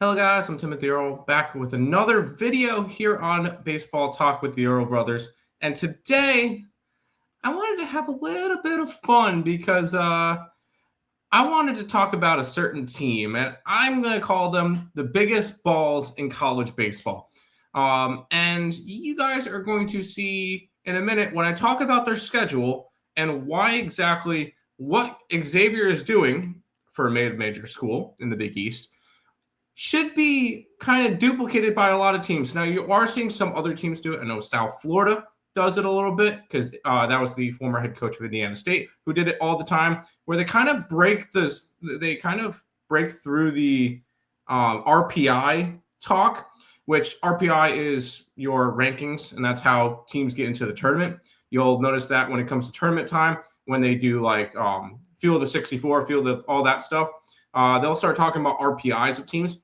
Hello guys, I'm Timothy Earl back with another video here on Baseball Talk with the Earl Brothers. And today I wanted to have a little bit of fun because I wanted to talk about a certain team, and I'm going to call them the biggest balls in college baseball. And you guys are going to see in a minute when I talk about their schedule and why exactly what Xavier is doing for a major school in the Big East should be kind of duplicated by a lot of teams. Now, you are seeing some other teams do it. I know South Florida does it a little bit because that was the former head coach of Indiana State who did it all the time, where they kind of break through the RPI talk, which RPI is your rankings, and that's how teams get into the tournament. You'll notice that when it comes to tournament time, when they do like Field of 64, Field of all that stuff, they'll start talking about RPIs of teams.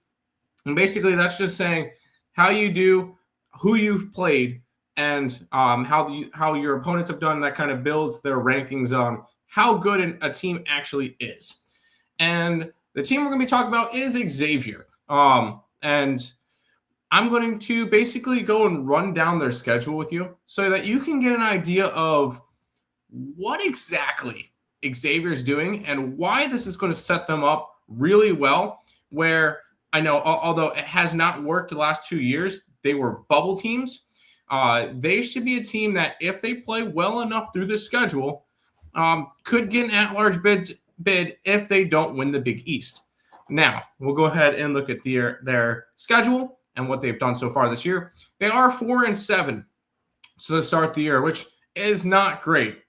And basically, that's just saying how you do, who you've played, and how your opponents have done. That kind of builds their rankings on how good a team actually is. And the team we're going to be talking about is Xavier. And I'm going to basically go and run down their schedule with you so that you can get an idea of what exactly Xavier is doing and why this is going to set them up really well, where I know, although it has not worked the last 2 years, they were bubble teams. They should be a team that, if they play well enough through the schedule, could get an at-large bid if they don't win the Big East. Now, we'll go ahead and look at their schedule and what they've done so far this year. They are 4-7 to start the year, which is not great.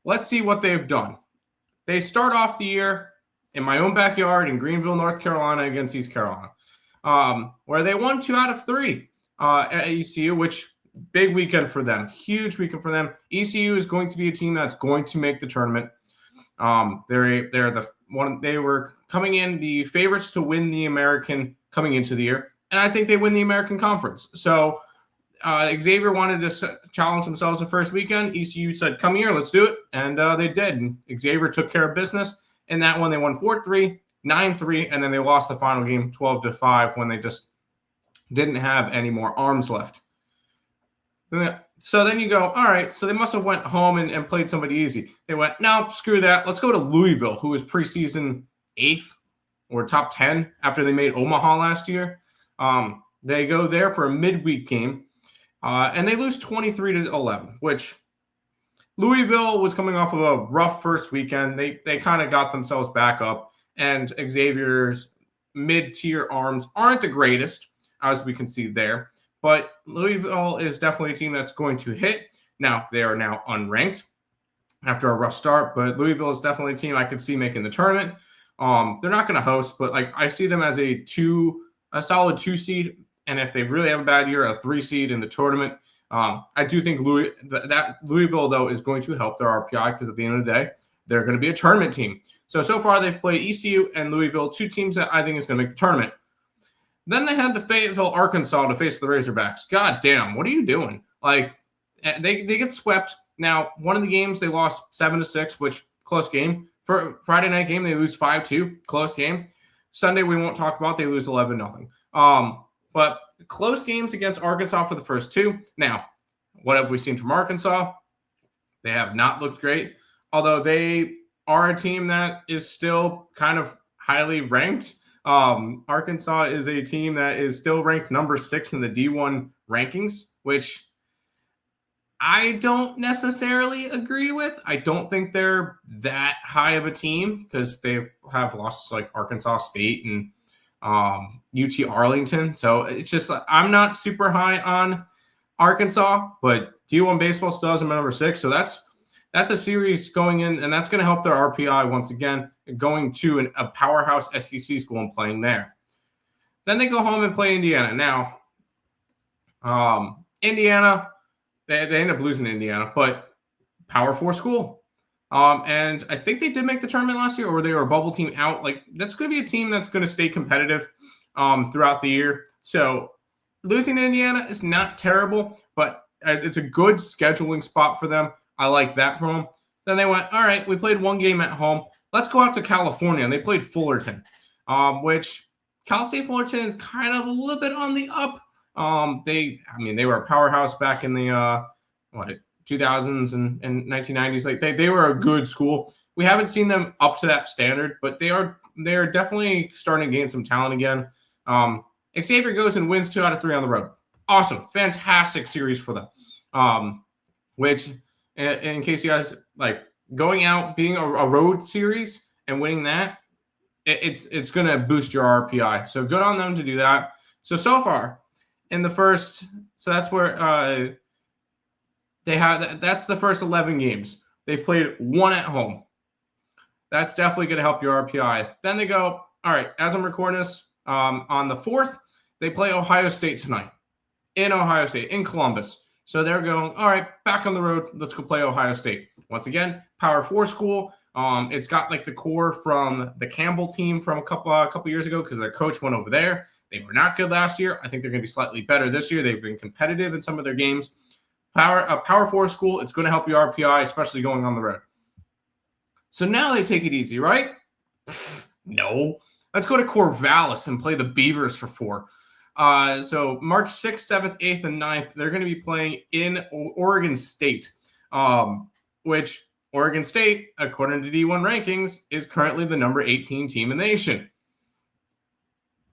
Let's see what they've done. They start off the year in my own backyard in Greenville, North Carolina, against East Carolina, where they won 2 out of 3 at ECU, which big weekend for them, huge weekend for them. ECU is going to be a team that's going to make the tournament. They were coming in the favorites to win the American coming into the year, and I think they win the American Conference. So Xavier wanted to challenge themselves the first weekend. ECU said, "Come here, let's do it," and they did. And Xavier took care of business. In that one, they won 4-3, 9-3, and then they lost the final game 12-5 when they just didn't have any more arms left. So then you go, all right, so they must have went home and played somebody easy. They went, no, screw that. Let's go to Louisville, who was preseason 8th or top 10 after they made Omaha last year. They go there for a midweek game, and they lose 23-11, which Louisville was coming off of a rough first weekend. They kind of got themselves back up, and Xavier's mid-tier arms aren't the greatest, as we can see there. But Louisville is definitely a team that's going to hit. Now, they are now unranked after a rough start, but Louisville is definitely a team I could see making the tournament. They're not going to host, but I see them as a solid 2 seed, and if they really have a bad year, a 3 seed in the tournament. I do think that Louisville, though, is going to help their RPI because at the end of the day, they're going to be a tournament team. So far, they've played ECU and Louisville, 2 teams that I think is going to make the tournament. Then they head to Fayetteville, Arkansas to face the Razorbacks. God damn, what are you doing? They get swept. Now, one of the games, they lost 7-6, which close game. For Friday night game, they lose 5-2, close game. Sunday, we won't talk about. They lose 11-0. But close games against Arkansas for the first 2. Now, what have we seen from Arkansas? They have not looked great, although they are a team that is still kind of highly ranked. Arkansas is a team that is still ranked number 6 in the D1 rankings, which I don't necessarily agree with. I don't think they're that high of a team because they have losses like Arkansas State and UT Arlington. So it's just I'm not super high on Arkansas, but D1 baseball still has them at number 6. So that's a series going in, and that's going to help their RPI once again, going to a powerhouse SEC school and playing there. Then they go home and play Indiana. Now, Indiana, they end up losing to Indiana, but Power 4 school. And I think they did make the tournament last year, or they were a bubble team out. That's going to be a team that's going to stay competitive throughout the year. So losing to Indiana is not terrible, but it's a good scheduling spot for them. I like that from them. Then they went, all right, we played 1 game at home. Let's go out to California. And they played Fullerton, which Cal State Fullerton is kind of a little bit on the up. They were a powerhouse back in the 2000s and 1990s. Like they were a good school. We haven't seen them up to that standard, but they are definitely starting to gain some talent again. Xavier goes and wins 2 out of 3 on the road. Awesome, fantastic series for them. Which, in case you guys like going out being a road series and winning that, it's going to boost your RPI. So good on them to do that. So far in the first, so that's where that's the first 11 games. They played 1 at home. That's definitely going to help your RPI. Then they go, all right, as I'm recording this, on the 4th, they play Ohio State tonight in Ohio State, in Columbus. So they're going, all right, back on the road. Let's go play Ohio State. Once again, Power 4 school. It's got like the core from the Campbell team from a couple years ago because their coach went over there. They were not good last year. I think they're going to be slightly better this year. They've been competitive in some of their games. Power 4 school, it's going to help your RPI, especially going on the road. So now they take it easy, right? No. Let's go to Corvallis and play the Beavers for 4. So March 6th, 7th, 8th, and 9th, they're going to be playing in Oregon State, which Oregon State, according to D1 rankings, is currently the number 18 team in the nation.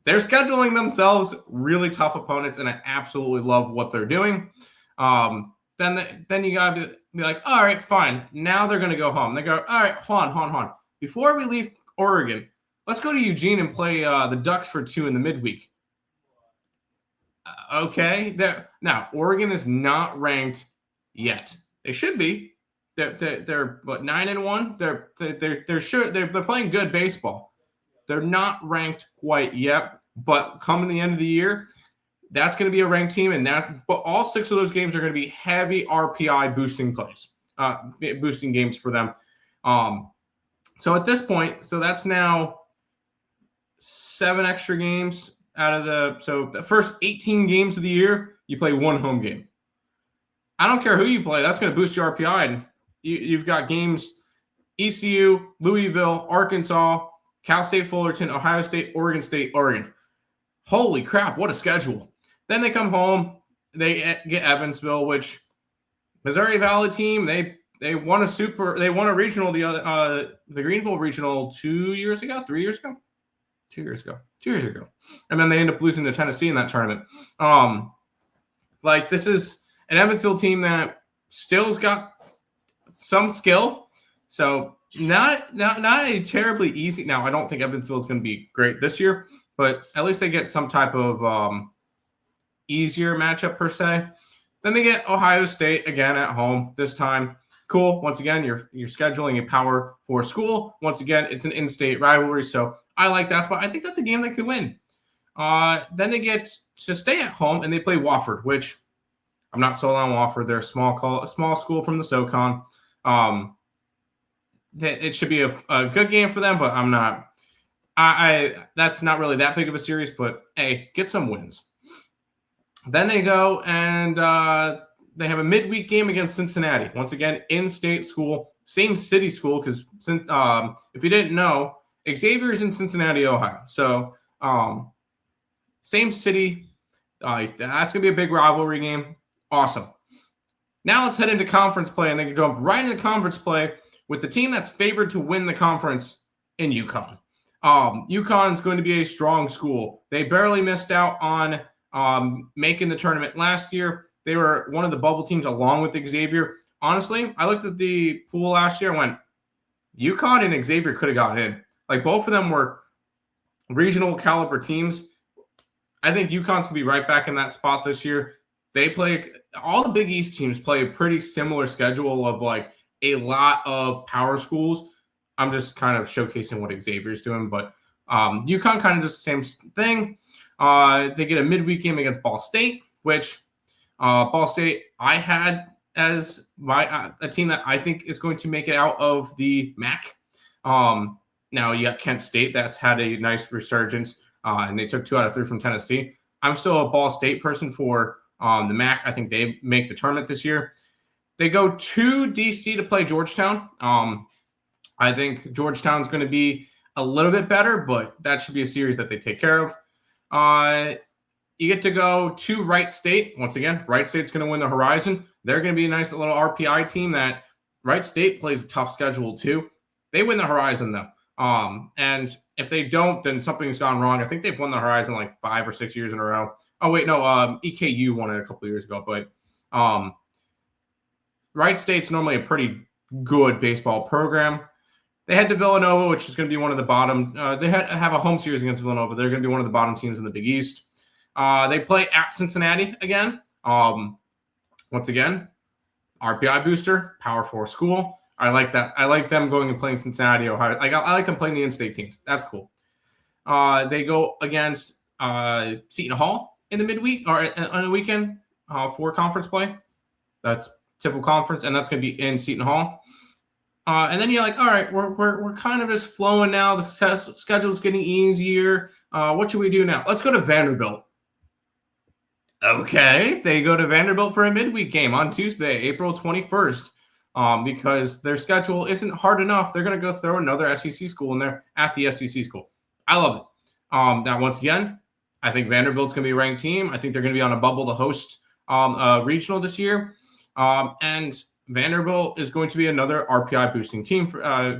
They're scheduling themselves really tough opponents, and I absolutely love what they're doing. Then you got to be like, all right, fine. Now they're going to go home. They go, all right, hold on. Before we leave Oregon, let's go to Eugene and play the Ducks for 2 in the midweek. Okay. Now, Oregon is not ranked yet. They should be. They're 9-1. They're playing good baseball. They're not ranked quite yet, but coming the end of the year, that's going to be a ranked team, but all 6 of those games are going to be heavy RPI boosting plays, boosting games for them. So at this point, so that's now 7 extra games out of the first 18 games of the year, you play 1 home game. I don't care who you play, that's going to boost your RPI. And you've got games ECU, Louisville, Arkansas, Cal State Fullerton, Ohio State, Oregon. Holy crap, what a schedule. Then they come home, they get Evansville, which Missouri Valley team, they won a regional, the Greenville regional 2 years ago. And then they end up losing to Tennessee in that tournament. This is an Evansville team that still's got some skill. So not a terribly easy. Now, I don't think Evansville is going to be great this year, but at least they get some type of easier matchup per se. Then they get Ohio State again at home this time. Cool. Once again, you're scheduling a Power 4 school. Once again, it's an in-state rivalry, so I like that spot. I think that's a game they could win. Then they get to stay at home and they play Wofford, which I'm not sold on Wofford. They're a small school from the SoCon. It should be a good game for them, but I'm not. That's not really that big of a series, but hey, get some wins. Then they go and they have a midweek game against Cincinnati. Once again, in-state school, same city school, because if you didn't know, Xavier is in Cincinnati, Ohio. So same city. That's going to be a big rivalry game. Awesome. Now let's head into conference play, and they can jump right into conference play with the team that's favored to win the conference in UConn. UConn is going to be a strong school. They barely missed out on making the tournament last year. They were one of the bubble teams along with Xavier. Honestly, I looked at the pool last year and went, UConn and Xavier could have gotten in. Like, both of them were regional caliber teams. I think UConn's going to be right back in that spot this year. They play – all the Big East teams play a pretty similar schedule of, like, a lot of power schools. I'm just kind of showcasing what Xavier's doing. But UConn kind of does the same thing. They get a midweek game against Ball State, which Ball State I had as a team that I think is going to make it out of the MAC. Now you got Kent State that's had a nice resurgence, and they took 2 out of 3 from Tennessee. I'm still a Ball State person for the MAC. I think they make the tournament this year. They go to DC to play Georgetown. I think Georgetown's going to be a little bit better, but that should be a series that they take care of. You get to go to Wright State. Once again, Wright State's going to win the Horizon. They're going to be a nice little RPI team that Wright State plays a tough schedule too. They win the Horizon though. And if they don't, then something's gone wrong. I think they've won the Horizon like 5 or 6 years in a row. Oh, wait, no. EKU won it a couple of years ago. But Wright State's normally a pretty good baseball program. They head to Villanova, which is going to be one of the bottom. They have a home series against Villanova. They're going to be one of the bottom teams in the Big East. They play at Cincinnati again. Once again, RPI booster, Power 4 school. I like that. I like them going and playing Cincinnati, Ohio. I like them playing the in-state teams. That's cool. They go against Seton Hall in the midweek or on the weekend for conference play. That's typical conference, and that's going to be in Seton Hall. And then you're like, all right, we're kind of just flowing now. The schedule's getting easier. What should we do now? Let's go to Vanderbilt. Okay, they go to Vanderbilt for a midweek game on Tuesday, April 21st. Because their schedule isn't hard enough. They're going to go throw another SEC school in there at the SEC school. I love it. Now, once again, I think Vanderbilt's going to be a ranked team. I think they're going to be on a bubble to host a regional this year. And Vanderbilt is going to be another RPI boosting team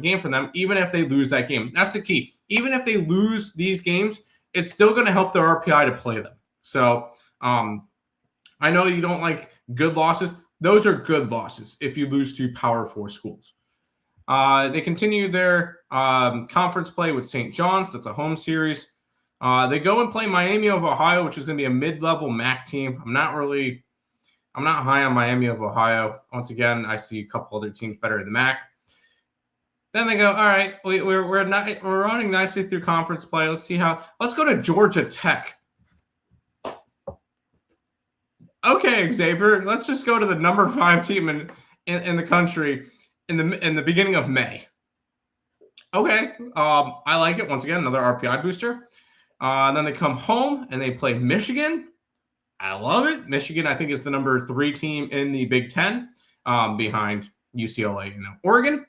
game for them, even if they lose that game. That's the key. Even if they lose these games, it's still going to help their RPI to play them. So I know you don't like good losses. Those are good losses if you lose to Power 4 schools. They continue their conference play with St. John's. That's a home series. They go and play Miami of Ohio, which is going to be a mid-level MAC team. I'm not high on Miami of Ohio. Once again, I see a couple other teams better in the MAC. Then they go, all right, we're running nicely through conference play. Let's go to Georgia Tech. Okay, Xavier, let's just go to the number 5 team in the country in the beginning of May. Okay, I like it. Once again, another RPI booster. Then they come home and they play Michigan. I love it. Michigan, I think, is the number 3 team in the Big Ten, behind UCLA and Oregon.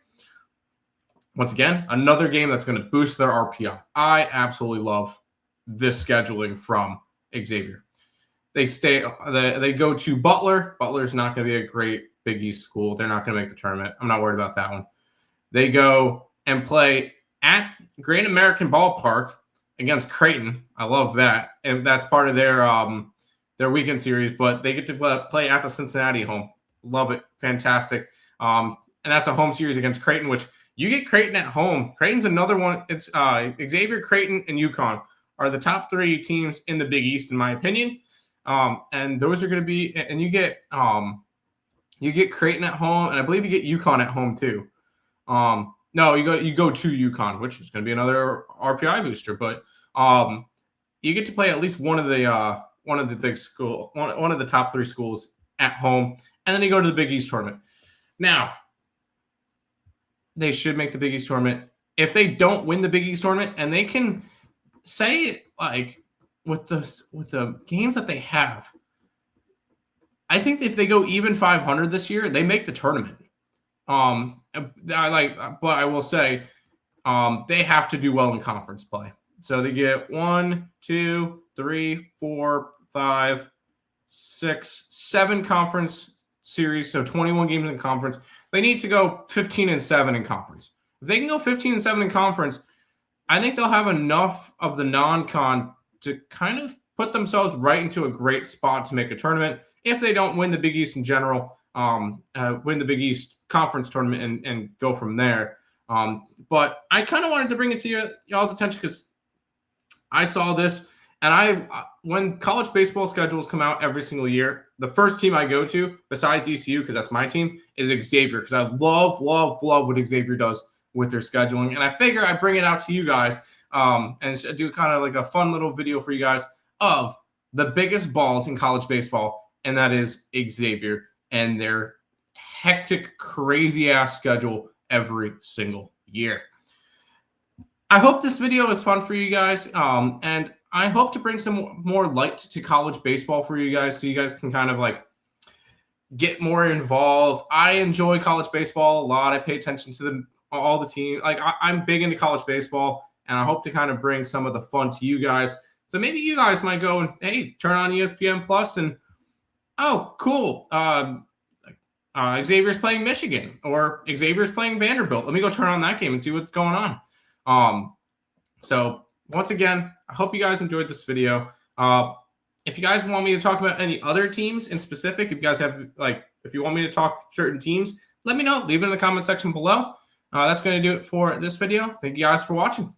Once again, another game that's going to boost their RPI. I absolutely love this scheduling from Xavier. They go to Butler. Butler's not going to be a great Big East school. They're not going to make the tournament. I'm not worried about that one. They go and play at Great American Ballpark against Creighton. I love that. And that's part of their weekend series, but they get to play at the Cincinnati home. Love it. Fantastic. And that's a home series against Creighton, which you get Creighton at home. Creighton's another one. It's Xavier, Creighton, and UConn are the top 3 teams in the Big East, in my opinion. And those are going to be, and you get Creighton at home, and I believe you get UConn at home too. No, you go to UConn, which is going to be another RPI booster, but you get to play at least one of the big school, one of the top 3 schools at home, and then you go to the Big East tournament. Now, they should make the Big East tournament. If they don't win the Big East tournament, and they can say like, with the games that they have, I think if they go even 500 this year, they make the tournament. But I will say, they have to do well in conference play. So they get 1, 2, 3, 4, 5, 6, 7 conference series. So 21 games in conference. They need to go 15-7 in conference. If they can go 15-7 in conference, I think they'll have enough of the non-con to kind of put themselves right into a great spot to make a tournament. If they don't win the Big East in general, win the Big East conference tournament and go from there. But I kind of wanted to bring it to y'all's attention because I saw this, and when college baseball schedules come out every single year, the first team I go to, besides ECU, because that's my team, is Xavier, because I love what Xavier does with their scheduling. And I figure I bring it out to you guys and do kind of like a fun little video for you guys of the biggest balls in college baseball, and that is Xavier and their hectic, crazy-ass schedule every single year. I hope this video was fun for you guys, and I hope to bring some more light to college baseball for you guys so you guys can kind of like get more involved. I enjoy college baseball a lot. I pay attention to all the teams. Like I'm big into college baseball, and I hope to kind of bring some of the fun to you guys So maybe you guys might go and, hey, turn on ESPN Plus and, oh, cool. Xavier's playing Michigan or Xavier's playing Vanderbilt. Let me go turn on that game and see what's going on. So once again, I hope you guys enjoyed this video. If you guys want me to talk about any other teams in specific, if you guys have if you want me to talk certain teams, let me know. Leave it in the comment section below. That's going to do it for this video. Thank you guys for watching.